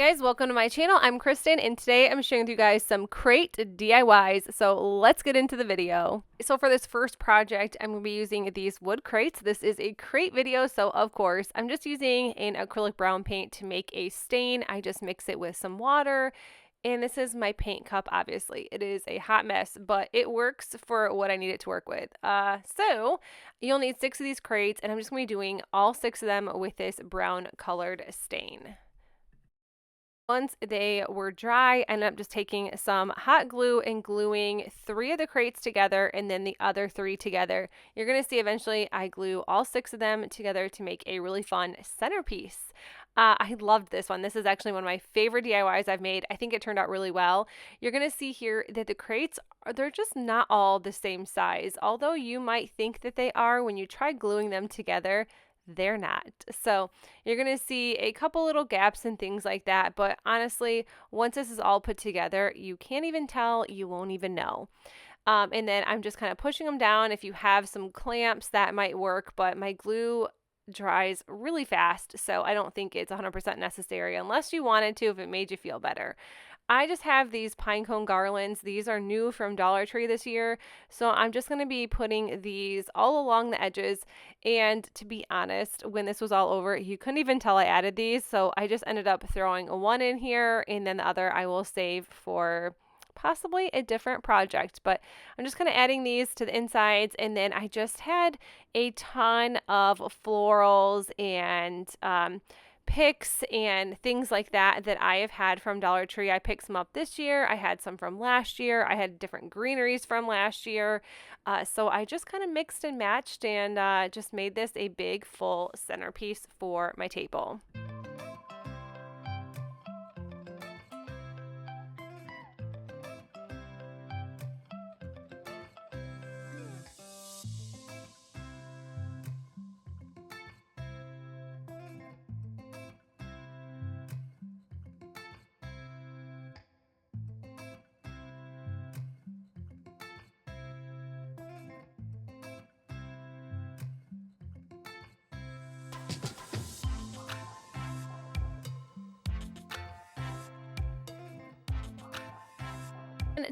Hey guys, welcome to my channel. I'm Kristen and today I'm sharing with you guys some crate DIYs. So let's get into the video. So for this first project, I'm going to be using these wood crates. This is a crate video, so of course I'm just using an acrylic brown paint to make a stain. I just mix it with some water. And this is my paint cup, obviously. It is a hot mess, but it works for what I need it to work with. So you'll need 6 of these crates, and I'm just going to be doing all 6 of them with this brown colored stain. Once they were dry, I ended up just taking some hot glue and gluing 3 of the crates together and then the other 3 together. You're going to see eventually I glue all 6 of them together to make a really fun centerpiece. I loved this one. This is actually one of my favorite DIYs I've made. I think it turned out really well. You're going to see here that the crates, they're just not all the same size. Although you might think that they are, when you try gluing them together, they're not. So you're going to see a couple little gaps and things like that. But honestly, once this is all put together, you can't even tell, you won't even know. And then I'm just kind of pushing them down. If you have some clamps, that might work, but my glue dries really fast, so I don't think it's 100% necessary unless you wanted to, if it made you feel better. I just have these pine cone garlands. These are new from Dollar Tree this year, so I'm just going to be putting these all along the edges. And to be honest, when this was all over, you couldn't even tell I added these, so I just ended up throwing one in here, and then the other I will save for possibly a different project. But I'm just kind of adding these to the insides, and then I just had a ton of florals and picks and things like that I have had from Dollar Tree. I picked some up this year. I had some from last year. I had different greeneries from last year. So I just kind of mixed and matched and just made this a big full centerpiece for my table.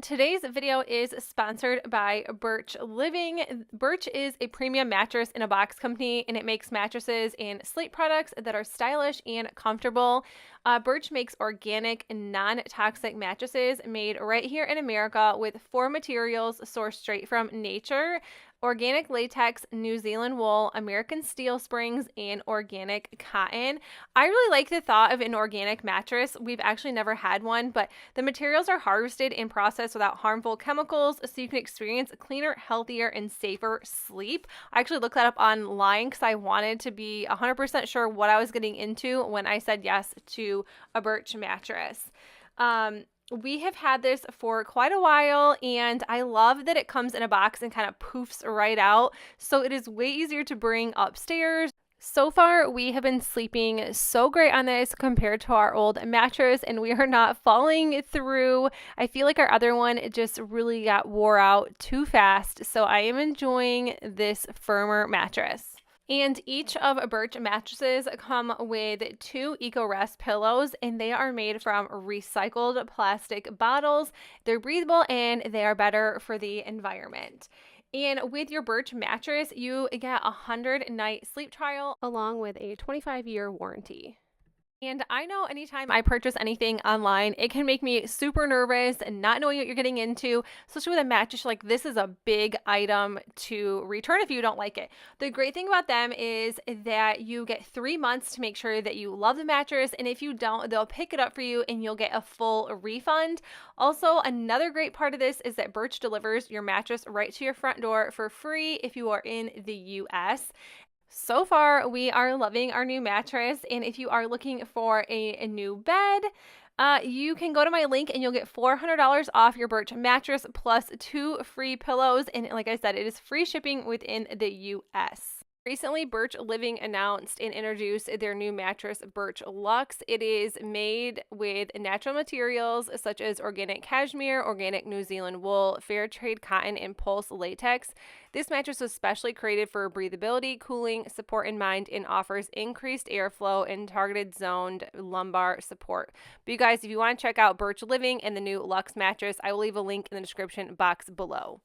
Today's video is sponsored by Birch Living. Birch is a premium mattress in a box company, and it makes mattresses and sleep products that are stylish and comfortable. Birch makes organic and non-toxic mattresses made right here in America with 4 materials sourced straight from nature: organic latex, New Zealand wool, American steel springs, and organic cotton. I really like the thought of an organic mattress. We've actually never had one, but the materials are harvested and processed without harmful chemicals, so you can experience a cleaner, healthier, and safer sleep. I actually looked that up online because I wanted to be 100% sure what I was getting into when I said yes to a Birch mattress. We have had this for quite a while, and I love that it comes in a box and kind of poofs right out, so it is way easier to bring upstairs. So far, we have been sleeping so great on this compared to our old mattress, and we are not falling through. I feel like our other one just really got wore out too fast, so I am enjoying this firmer mattress. And each of Birch mattresses come with 2 EcoRest pillows, and they are made from recycled plastic bottles. They're breathable and they are better for the environment. And with your Birch mattress, you get a 100-night sleep trial along with a 25-year warranty. And I know anytime I purchase anything online, it can make me super nervous and not knowing what you're getting into, especially with a mattress. Like, this is a big item to return if you don't like it. The great thing about them is that you get 3 months to make sure that you love the mattress, and if you don't, they'll pick it up for you and you'll get a full refund. Also, another great part of this is that Birch delivers your mattress right to your front door for free if you are in the US. So far, we are loving our new mattress, and if you are looking for a new bed, you can go to my link and you'll get $400 off your Birch mattress plus 2 free pillows, and like I said, it is free shipping within the US. Recently, Birch Living announced and introduced their new mattress, Birch Luxe. It is made with natural materials such as organic cashmere, organic New Zealand wool, fair trade cotton, and pulse latex. This mattress was specially created for breathability, cooling, support in mind, and offers increased airflow and targeted zoned lumbar support. But you guys, if you want to check out Birch Living and the new Luxe mattress, I will leave a link in the description box below.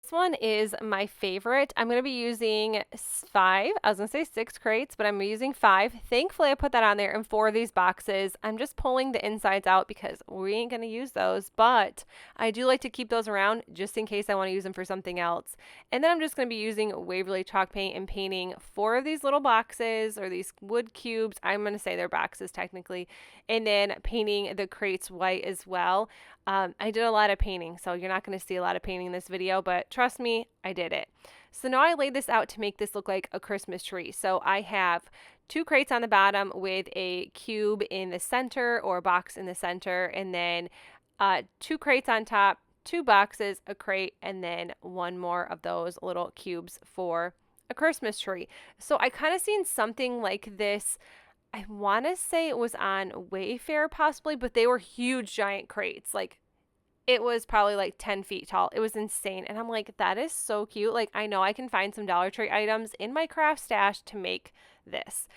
This one is my favorite. I'm going to be using 5. I was going to say 6 crates, but I'm using 5. Thankfully, I put that on there in 4 of these boxes. I'm just pulling the insides out because we ain't going to use those, but I do like to keep those around just in case I want to use them for something else. And then I'm just going to be using Waverly chalk paint and painting 4 of these little boxes or these wood cubes. I'm going to say they're boxes technically. And then painting the crates white as well. I did a lot of painting, so you're not going to see a lot of painting in this video, but trust me, I did it. So now I laid this out to make this look like a Christmas tree. So I have 2 crates on the bottom with a cube in the center or a box in the center, and then 2 crates on top, 2 boxes, a crate, and then 1 more of those little cubes for a Christmas tree. So I kind of seen something like this. I want to say it was on Wayfair possibly, but they were huge giant crates. Like it was probably like 10 feet tall. It was insane. And I'm like, that is so cute. Like I know I can find some Dollar Tree items in my craft stash to make this.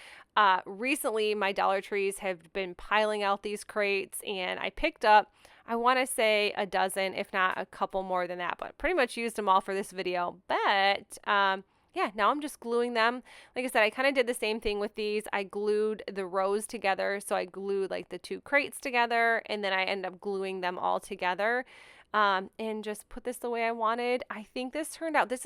Recently, my Dollar Trees have been piling out these crates and I picked up, I want to say a dozen, if not a couple more than that, but pretty much used them all for this video. But, yeah, now I'm just gluing them. Like I said, I kind of did the same thing with these. I glued the rows together. So I glued like the 2 crates together and then I end up gluing them all together and just put this the way I wanted. I think this turned out, this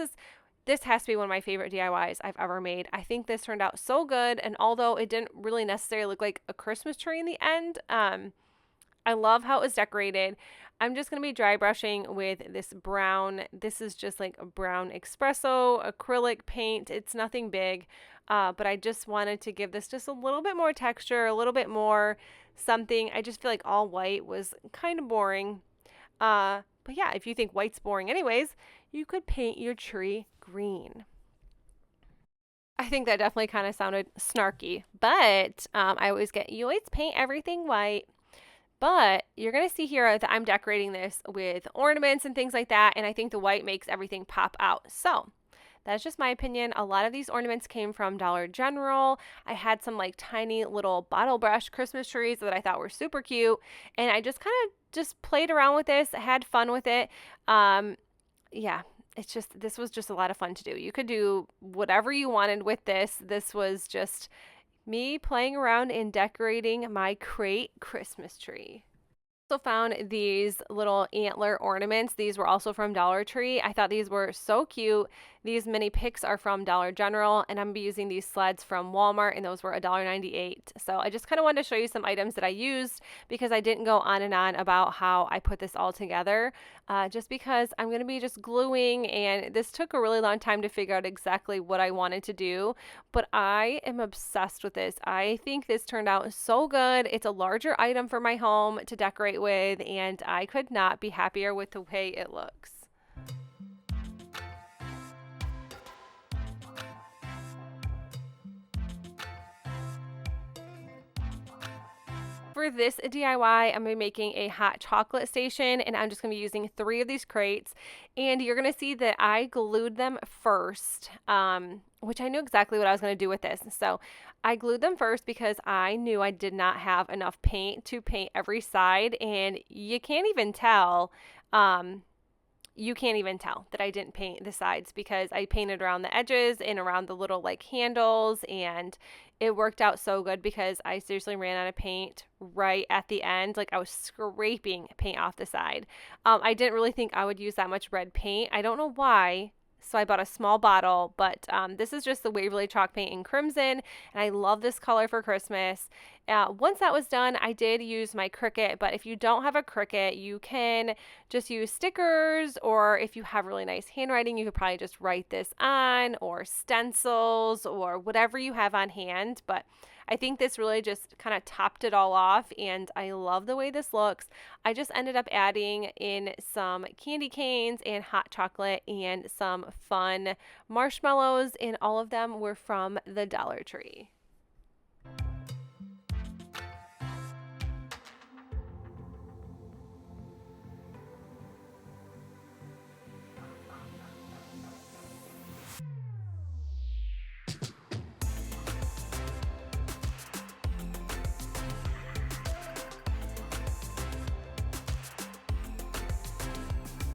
has to be one of my favorite DIYs I've ever made. I think this turned out so good. And although it didn't really necessarily look like a Christmas tree in the end, I love how it was decorated. I'm just going to be dry brushing with this brown. This is just like a brown espresso acrylic paint. It's nothing big, but I just wanted to give this just a little bit more texture, a little bit more something. I just feel like all white was kind of boring. But yeah, if you think white's boring anyways, you could paint your tree green. I think that definitely kind of sounded snarky, but I always get, you always paint everything white. But you're going to see here that I'm decorating this with ornaments and things like that. And I think the white makes everything pop out. So that's just my opinion. A lot of these ornaments came from Dollar General. I had some like tiny little bottle brush Christmas trees that I thought were super cute. And I just kind of just played around with this, had fun with it. Yeah, this was just a lot of fun to do. You could do whatever you wanted with this. This was just me playing around and decorating my crate Christmas tree. Also found these little antler ornaments. These were also from Dollar Tree. I thought these were so cute. These mini picks are from Dollar General, and I'm going to be using these sleds from Walmart, and those were $1.98. So I just kind of wanted to show you some items that I used because I didn't go on and on about how I put this all together, just because I'm going to be just gluing, and this took a really long time to figure out exactly what I wanted to do, but I am obsessed with this. I think this turned out so good. It's a larger item for my home to decorate with, and I could not be happier with the way it looks. For this DIY, I'm going to be making a hot chocolate station, and I'm just going to be using 3 of these crates, and you're going to see that I glued them first, which I knew exactly what I was going to do with this. So I glued them first because I knew I did not have enough paint to paint every side, and you can't even tell that I didn't paint the sides because I painted around the edges and around the little like handles, and it worked out so good because I seriously ran out of paint right at the end. Like I was scraping paint off the side. I didn't really think I would use that much red paint. I don't know why. So I bought a small bottle, but this is just the Waverly chalk paint in crimson, and I love this color for Christmas. Once that was done, I did use my Cricut, but if you don't have a Cricut, you can just use stickers, or if you have really nice handwriting, you could probably just write this on, or stencils, or whatever you have on hand. But I think this really just kind of topped it all off, and I love the way this looks. I just ended up adding in some candy canes and hot chocolate and some fun marshmallows, and all of them were from the Dollar Tree.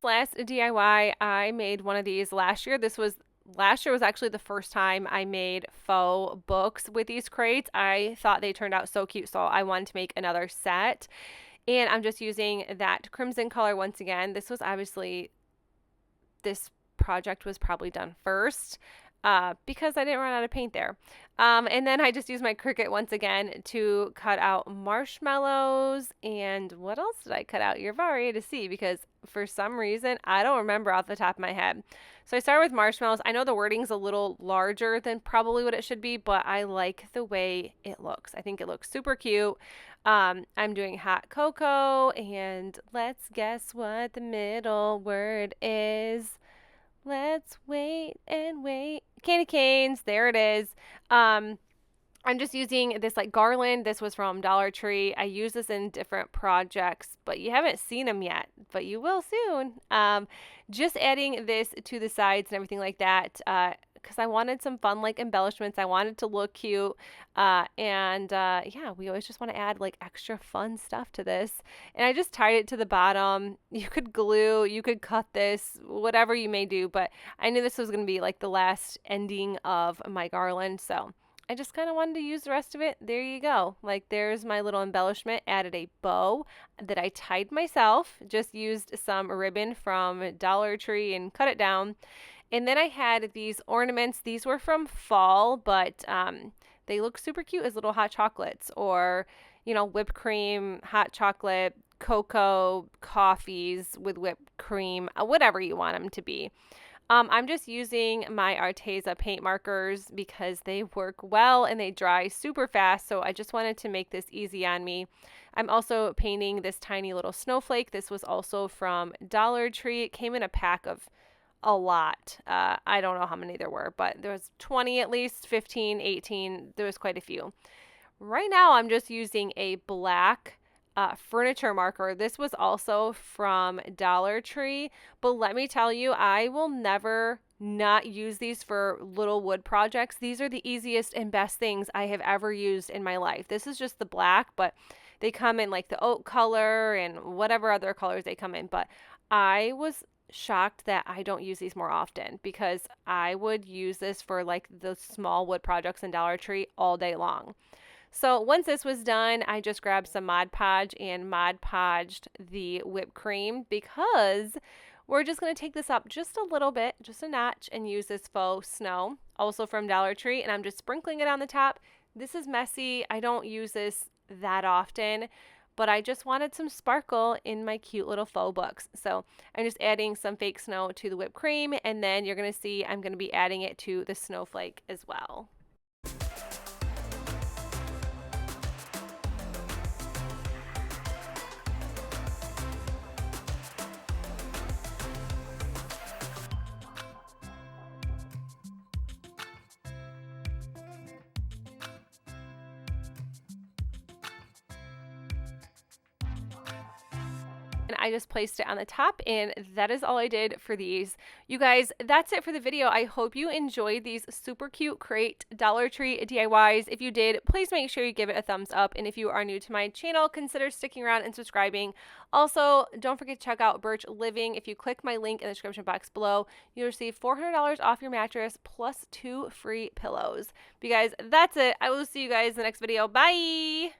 Last DIY, I made one of these last year. Last year was actually the first time I made faux books with these crates. I thought they turned out so cute, so I wanted to make another set. And I'm just using that crimson color once again. This project was probably done first because I didn't run out of paint there. And then I just used my Cricut once again to cut out marshmallows. And what else did I cut out? You're about ready to see, because for some reason, I don't remember off the top of my head. So I started with marshmallows. I know the wording's a little larger than probably what it should be, but I like the way it looks. I think it looks super cute. I'm doing hot cocoa, and let's guess what the middle word is. Let's wait and wait. Candy canes, there it is. I'm just using this like garland. This was from Dollar Tree. I use this in different projects, but you haven't seen them yet, but you will soon. Just adding this to the sides and everything like that, because I wanted some fun like embellishments. I wanted to look cute. Yeah, we always just want to add like extra fun stuff to this. And I just tied it to the bottom. You could glue, you could cut this, whatever you may do, but I knew this was going to be like the last ending of my garland, so I just kind of wanted to use the rest of it. There you go. Like, there's my little embellishment. Added a bow that I tied myself. Just used some ribbon from Dollar Tree and cut it down. And then I had these ornaments. These were from fall, but they look super cute as little hot chocolates, or, you know, whipped cream, hot chocolate, cocoa, coffees with whipped cream, whatever you want them to be. I'm just using my Arteza paint markers because they work well and they dry super fast, so I just wanted to make this easy on me. I'm also painting this tiny little snowflake. This was also from Dollar Tree. It came in a pack of a lot. I don't know how many there were, but there was 20 at least, 15, 18. There was quite a few. Right now I'm just using a black furniture marker. This was also from Dollar Tree, but let me tell you, I will never not use these for little wood projects. These are the easiest and best things I have ever used in my life. This is just the black, but they come in like the oak color and whatever other colors they come in. But I was shocked that I don't use these more often, because I would use this for like the small wood projects in Dollar Tree all day long. So once this was done, I just grabbed some Mod Podge and Mod Podged the whipped cream, because we're just going to take this up just a little bit, just a notch, and use this faux snow, also from Dollar Tree, and I'm just sprinkling it on the top. This is messy. I don't use this that often, but I just wanted some sparkle in my cute little faux books. So I'm just adding some fake snow to the whipped cream, and then you're going to see I'm going to be adding it to the snowflake as well. And I just placed it on the top, and that is all I did for these. You guys, that's it for the video. I hope you enjoyed these super cute crate Dollar Tree DIYs. If you did, please make sure you give it a thumbs up. And if you are new to my channel, consider sticking around and subscribing. Also, don't forget to check out Birch Living. If you click my link in the description box below, you'll receive $400 off your mattress plus 2 free pillows. But you guys, that's it. I will see you guys in the next video. Bye!